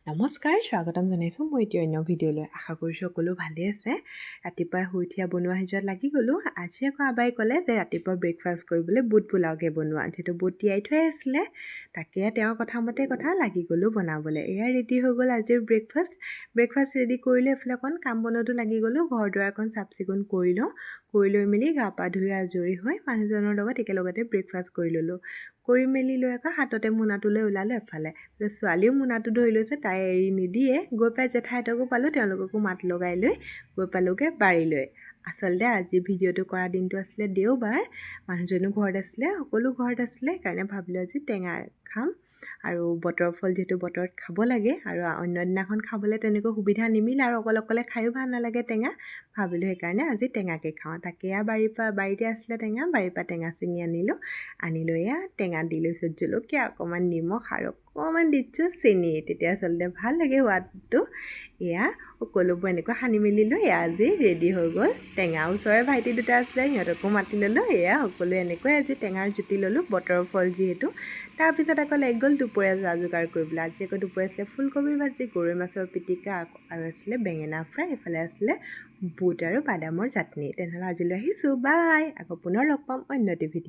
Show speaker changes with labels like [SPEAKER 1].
[SPEAKER 1] নমস্কাৰ, স্বাগতম জনাইছোঁ মই এতিয়া অন্য ভিডিঅ'লৈ। আশা কৰিছোঁ সকলো ভালে আছে। ৰাতিপুৱাই শুই উঠি বনোৱা সিজোৱাত লাগি গ'লোঁ। আজি আকৌ আবাই ক'লে যে ৰাতিপুৱা ব্ৰেকফাষ্ট কৰিবলৈ বুট পোলাওকে বনোৱা, যিহেতু বুট তিয়াই থৈ আছিলে। তাকে তেওঁৰ কথামতে লাগি গ'লোঁ বনাবলৈ। এয়া ৰেডি হৈ গ'ল আজিৰ ব্ৰেকফাষ্ট ৰেডি কৰিলোঁ। এইফালে অকণ কাম বনতো লাগি গ'লোঁ। ঘৰ দুৱাৰ অকণ চাফ চিকুণ কৰি লওঁ। কৰি লৈ মেলি গা পা ধুই আজৰি হৈ মানুহজনৰ লগত একেলগতে ব্ৰেকফাষ্ট কৰি ল'লোঁ। কৰি মেলি লৈ আকৌ হাততে মোনাটো লৈ ওলালোঁ এফালে। ছোৱালীও মোনাটো ধৰি লৈছে, তাই এৰি নিদিয়ে। গৈ পাই জেঠাইহঁতকো পালোঁ, তেওঁলোককো মাত লগাই লৈ গৈ পালোঁগৈ বাৰীলৈ। আচলতে আজি ভিডিঅ'টো কৰা দিনটো আছিলে দেওবাৰ। মানুহজনো ঘৰত আছিলে, সকলো ঘৰত আছিলে। সেইকাৰণে ভাবিলোঁ আজি টেঙা খাম। আৰু বতৰৰ ফল যিহেতু বতৰত খাব লাগে, আৰু অন্য দিনাখন খাবলৈ তেনেকৈ সুবিধা নিমিলে, আৰু অকলে খায়ো ভাল নালাগে টেঙা। ভাবিলোঁ সেইকাৰণে আজি টেঙাকে খাওঁ। তাকে বাৰীতে আছিলে টেঙা, বাৰীৰ পৰা টেঙা ছিঙি আনিলোঁ। আনি লৈ টেঙা দি লৈছোঁ জলকীয়া অকণমান, নিমখ আৰু অকণমান দিছোঁ চেনি। তেতিয়া আচলতে ভাল লাগে সোৱাদটো। এয়া সকলোবোৰ এনেকৈ সানি মেলি লৈ আজি ৰেডি হৈ গ'ল টেঙা। ওচৰৰে ভাইটি দুটা আছিলে, সিহঁতকো মাতি ল'লোঁ। এয়া সকলোৱে এনেকৈ আজি টেঙাৰ জুতি ল'লোঁ, বতৰৰ ফল যিহেতু। তাৰপিছত আকৌ লাগি গ'ল দুপৰীয়া যা যোগাৰ কৰিবলৈ। আজি আকৌ দুপৰীয়া আছিলে ফুলকবিৰ ভাজি, গৰৈ মাছৰ পিটিকা আৰু আছিলে বেঙেনা ফ্ৰাই। এইফালে আছিলে বুট আৰু বাদামৰ চাটনি। তেনেহ'লে আজিলৈ আহিছোঁ, বাই। আকৌ পুনৰ লগ পাম অন্য টি ভিডিঅ'।